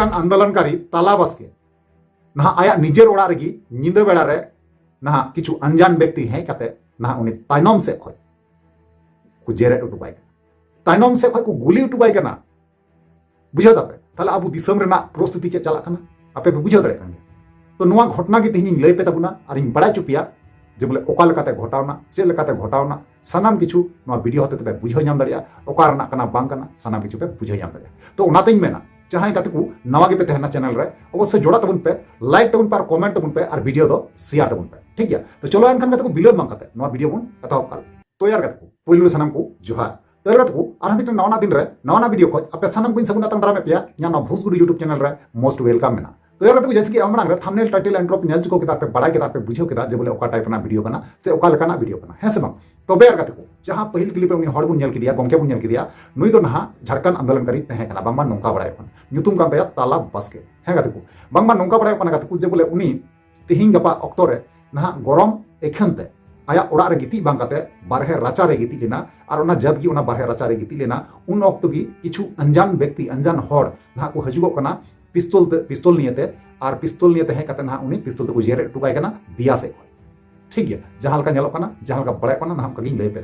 झारखंड आंदोलनकारी ताला बास्के ना आया निजेर ओड़ा रेगी निंदा बेड़ा रे ना किछु अनजान व्यक्ति हें कते ना उनी तायनम से खय को जेरेट उटुबाय तायनम से खय को गुली उटुबाय कना बुझा दापे ताले आबु दिसम रेना प्रस्तुति चे चला कना आपे बुझा दड़े कन तो नुआ घटना के तेहिं लय पे ताबुना और इन बड़ा चुपिया जे बोले ओका लेकाते घटावना चे लेकाते घटावना सानाम किछु नुआ वीडियो होते तबे बुझा नाम दड़िया ओका रना कना बांग कना सानाम किछु पे बुझा नाम दड़िया तो ओनातेኝ मेना जहां कते को नवा के पे तहना चैनल रे अवश्य जोड़ा तबुन पे लाइक तबुन पे और कमेंट तबुन पे और वीडियो दो शेयर तबुन पे ठीक गया तो चलो एनखान कते को बिलोड बांग कते नवा वीडियो बुन एतहब काल तो यार कते को पहिलो सानाम को जोहार तो यार कते को आर मिटन नवा दिन रे नवा वीडियो को आपे सानाम को सगुन तंग दाराम पेया या ना भोजपुरी यूट्यूब चैनल रे मोस्ट वेलकम मेना तो यार कते जैसे कि हमरांग रे थंबनेल टाइटल एंट्रो पे नेल चुको केदा पे बड़ा केदा पे बुझो केदा जे बोले ओका टाइप ना वीडियो कना से ओका लेकाना वीडियो कना है से बांग तबे यार कते को जहां पहिल क्लिप उनी हड़ बुन नेल किदिया गोंके बुन नेल किदिया नुई दो नहा झारखंड आंदोलनकारी तहे कना बांगमा नोंका बड़ाय कन ᱧᱩᱛᱩᱢ ᱠᱟᱱ ᱛᱟᱭᱟ ᱛᱟᱞᱟ ᱵᱟᱥᱠᱮ ᱦᱮᱸ ᱜᱟᱛᱮ ᱠᱚ ᱵᱟᱝᱢᱟ ᱱᱚᱝᱠᱟ ᱵᱟᱲᱟᱭ ᱠᱟᱱᱟ ᱜᱟᱛᱮ ᱠᱚ ᱡᱮ ᱵᱚᱞᱮ ᱩᱱᱤ ᱛᱮᱦᱤᱧ ᱜᱟᱯᱟ ᱚᱠᱛᱚ ᱨᱮ ᱱᱟᱦᱟᱜ ᱜᱚᱨᱚᱢ ᱮᱠᱷᱟᱱ ᱛᱮ ᱟᱭᱟᱜ ᱚᱲᱟᱜ ᱨᱮ ᱜᱤᱛᱤᱡ ᱵᱟᱝ ᱠᱟᱛᱮ ᱵᱟᱨᱦᱮ ᱨᱟᱪᱟ ᱨᱮ ᱜᱤᱛᱤᱡ ᱞᱮᱱᱟ ᱟᱨ ᱚᱱᱟ ᱡᱟᱵ ᱜᱮ ᱚᱱᱟ ᱵᱟᱨᱦᱮ ᱨᱟᱪᱟ ᱨᱮ ᱜᱤᱛᱤᱡ ᱞᱮᱱᱟ ᱩᱱ ᱚᱠᱛᱚ ᱜᱮ ᱠᱤᱪᱷᱩ अनजान व्यक्ति अनजान हड़ नहाग को हजुगो कना पिस्तौल नियते और पिस्तौल नियते हे कते नहाग उनी पिस्तौल को जेरे टुकाय कना दिया से ठीक गया जहां लका नेलो कना जहां लका बड़ाय कना नहाग कगिन लय पे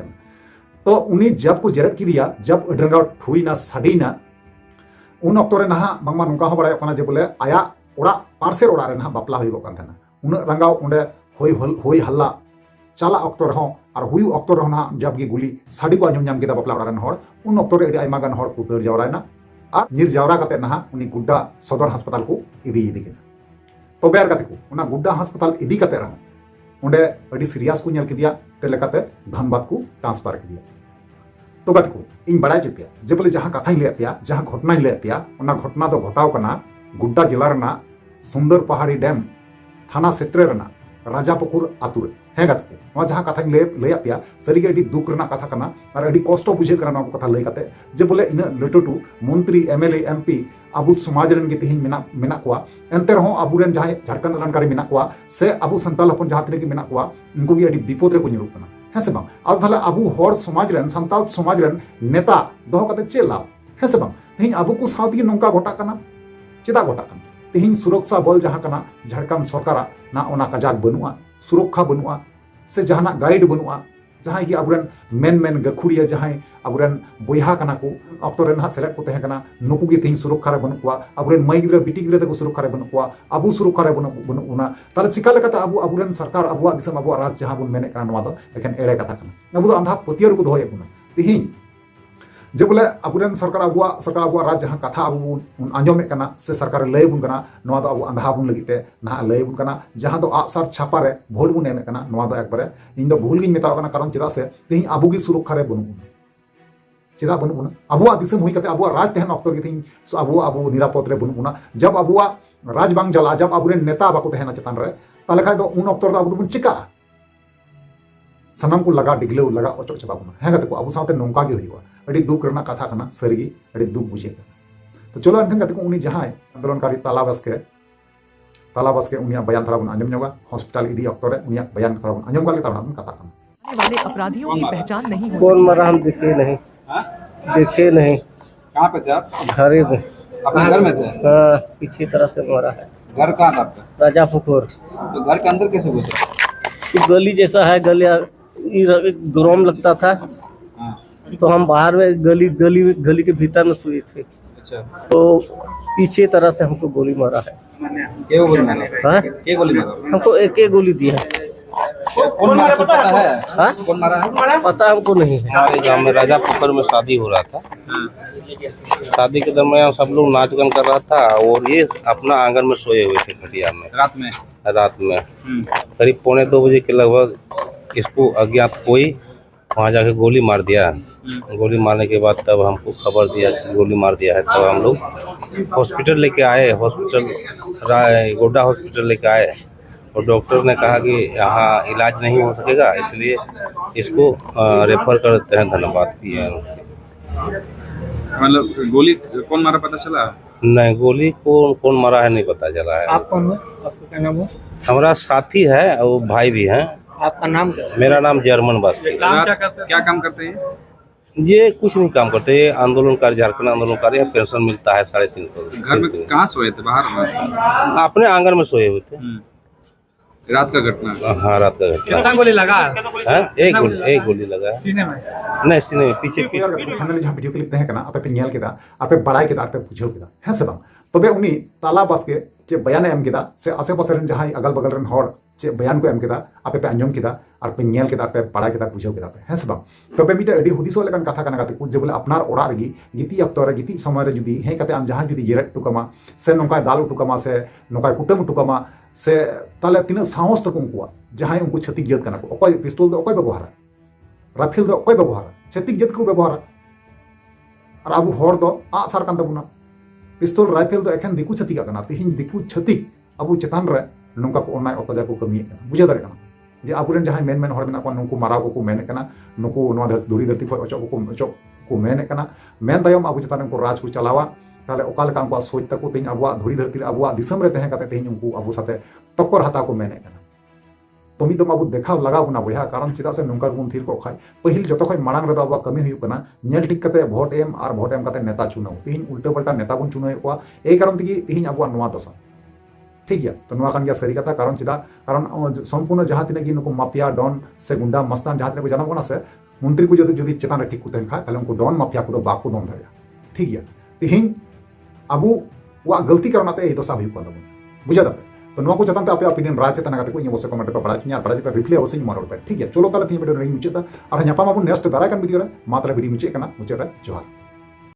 तो उनी जब को जेरेट किदिया जब अडरंगाव ठुईना साडीना उन अक्तो रे नहा बांगमा नोंका हो बड़ाय कना जे बोले आया ओड़ा पार्सेर ओड़ा रे नहा बापला हुई गो कान थाना उन रंगाव उंडे होई हल्ला चला अक्तो रे हो और हुई अक्तो रे ना जब गी गुली साडी को आंजम नाम केदा बापला ओड़ा रन हड़ उन अक्तो रे आयमा गान हड़ को दर जावरायना और निर जावरा कते नहा उनी गुड्डा सदर अस्पताल को इदी केना तो बेर कते को उना गुड्डा अस्पताल इदी कते रहो उंडे अडी सीरियस को नेल केदिया ते लेकाते धनबाद को ट्रांसफर केदिया तो गत को इन बड़ा चुपिया जे बोले जहां कथाई ले पिया जहां घटनाई ले पिया उना घटना दो घटाव कना गुड्डा जिला रना सुंदर पहाड़ी डैम थाना क्षेत्र रना राजापुकुर आतुर है गत को जहां कथाई ले पिया सरी के दुख रना कथा कना और अडी कष्ट बुझे कना कथा लय कते जे बोले इन लटुटू मंत्री एमएलए एमपी अबु समाज रन के तेहिं मेना कोआ एंते रहो अबुरन जहां झारखंड आंदोलनकारी मेना कोआ से अबु संताल हपन जहां तने के मेना कोआ उनको भी अडी विपद रे को ᱧᱩᱨᱩᱜ कना है से बांग अब थाले अबु हर समाज रन संताल समाज रन नेता दोह कते चे लाभ है से बांग तेहिं अबु को साथी नोंका घटा कना चेदा घटा कना तेहिं सुरक्षा बल जहां कना झारखंड सरकार ना ओना कजाक बनुआ सुरक्षा बनुआ से जहाना गाइड बनुआ जहां की अबुरन मेन गखुड़िया जहां अबुरन बोहा कना को अक्तो रे ना सेलेक्ट को तहे कना नुकु की तेहिं सुरक्षा रे बनुआ अबुरन मई गिरा बिटी गिरा तको सुरक्षा रे बनुआ अबु सुरक्षा रे बनुना ताले चिका लेकाते अबुरन सरकार अबुआ दिसम अबुआ राज जहां बुन मेने कना नवा दो एखन एड़े कथा कना अबु दो अंधा पतियर को दोहय बुना तेहिं जे बोले अबुरन सरकार अबुआ राज जहां कथा अबु आंजोमे कना से सरकार लय बुन कना नवा दो अबु अंधा बुन लगिते ना लय बुन कना जहां दो आसार छापा रे भोल बुन एमे कना नवा दो एकबारे इन दो भूल गिन मेता कना कारण चेदा से तेहिं अबु की सुरक्षा रे बनु चेदा बनुना अबुआ दिसम हुई कते अबुआ राज तहन अक्तो के थी अबु निरापद रे बनुना जब अबुआ राज बांग जला जब अबुरन नेता बाको तहना चेतान रे ताले खाय दो उन अक्तो अबु बुन चिका सनम को लगा डिगले लगा ओचो चबा बुना है कते को अबु साथे नोंका गे हुईवा अडी दुख रना कथा कना सरीगी अडी दुख बुझे तो चलो अनखन कते को उनी जहां आंदोलनकारी ताला बसके उनिया बयान थरा बुन आंजम नोगा हॉस्पिटल इदी अक्तो रे उनिया बयान थरा बुन आंजम गाले ताबन कथा कना वाले अपराधियों की पहचान नहीं हो कौन मरा हम देखे नहीं कहाँ पे थे आप? घर में अपने घर में थे? हाँ पीछे तरफ से मरा है। घर कहाँ था आपका? राजापुकुर। तो घर के अंदर कैसे घुसे? गली जैसा है, गली ग्राम लगता था। हाँ। तो हम बाहर में गली के भीतर में सोए थे। अच्छा। तो पीछे तरह से हमको गोली मारा है। क्या गोली मारा? हाँ? क्या गोली मारा? हमको एक गोली दिया है। कौन मारा पता है? हाँ? कौन मारा है? पता हमको नहीं है। हमारे गांव में राजापुकुर में शादी हो रहा था। शादी के दरमियान सब लोग नाच गान कर रहा था और ये अपना आंगन में सोए हुए थे खटिया में। रात में करीब 1:45 बजे के लगभग इसको अज्ञात कोई वहाँ जाके गोली मार दिया। गोली मारने के बाद तब हमको खबर दिया कि गोली मार दिया है। तब हम लोग हॉस्पिटल लेके आए, गोड्डा हॉस्पिटल लेके आए और डॉक्टर ने कहा कि यहाँ इलाज नहीं हो सकेगा, इसलिए इसको रेफर कर देते हैं धनबाद पीएम। मतलब गोली कौन मारा पता चला? नहीं, गोली कौन मारा है नहीं पता चला है। आप कौन है? आपका क्या नाम है? हमारा साथी है और भाई भी हैं। आपका नाम क्या? मेरा नाम जर्मन बस। क्या काम करते हैं? ये कुछ नहीं काम करते, ये आंदोलनकारी, झारखंड आंदोलनकारी, पेंशन मिलता है 350 घर में कहाँ सोए थे? बाहर में? अपने आंगन में सोए हुए थे। रात का घटना? हाँ, रात का घटना। कितना गोली लगा? एक गोली लगा है। सीने में? नहीं, सीने में, पीछे फाइनली जहाँ वीडियो क्लिप तहकना आपे पे नेल केदा आपे बड़ाई केदा आपे बुझाव केदा है से बांग तबे उनी ताला बास्के चे बयान एम केदा से आसे पासे रन जहाँ अगल बगल रन हर चे बयान को एम केदा आपे पे अंजम केदा और पे नेल केदा आपे बड़ाई केदा बुझाव केदा पे है से बांग तबे मिटे अडी हुदिसो लेकन कथा कना गाते कुछ जे बोले अपनार ओड़ा रगी गिती अक्तो रे गिती समय रे जुदी हे कते आम जहाँ जुदी जेरेट टुकमा से नोका दाल टुकमा से नोका कुटम टुकमा से ताले तीन साहस तक उनको जहाँ उनको छतिक जत कना को ओकय पिस्तौल दो ओकय व्यवहार राफेल दो ओकय व्यवहार छतिक जत को व्यवहार और अब हर दो आ सार कान तबुना पिस्तौल राइफल दो एखन दिकु छतिक कना तिहिन दिकु छतिक अब चेतान रे नोका को ओनाय अतजा को कमी बुझा दारे कना जे आबुरेन जहाँ मेन मेन हर मेना को नुको मारा को मेन कना नुको नोआ धुरी धरती को अचो को मेन कना मेन दायम अब चेतान को राज को चलावा ताले ओकाल का उनको सोच तक तेज अब धुरी धरती अब दिसम रे तहे कते तेज उनको अब साथे टक्कर हाता को मेने कना तो मिदम अब देखा लगा बुना बया कारण चिदा से नोंका गुन थीर को खाय पहिल जतो खय मांग रे अब कमी हुई कना नेल ठीक कते भोट एम और भोट एम कते नेता चुनाव तेज उल्टा पल्टा नेता बन चुनाव को ए कारण तगी तेज अब नोआ दशा ठीक गया तो नोआ कान गया सरी कथा कारण चिदा कारण संपूर्ण जहाँ तीन की नुको माफिया डॉन से गुंडा मस्तान जहाँ तीन को जानम कना से मंत्री को जदि चेतान रे ठीक को तहन खाय ताले उनको डॉन माफिया को बाको दोन धया ठीक गया तेज अब वो गलती करनाते दशा हुई को बुझा दापे तो नुआ को चेतान पे आपे ओपिनियन राय चेतान काते को इन अवश्य कमेंट पे बड़ा चिया बड़ा चिता रिप्लाई अवश्य मारो पे ठीक है चलो ताले तीन वीडियो रही मुचेता और न्यापा माबू नेक्स्ट दारा कान वीडियो रे मा ताले वीडियो मुचे कना मुचे रे जोहार।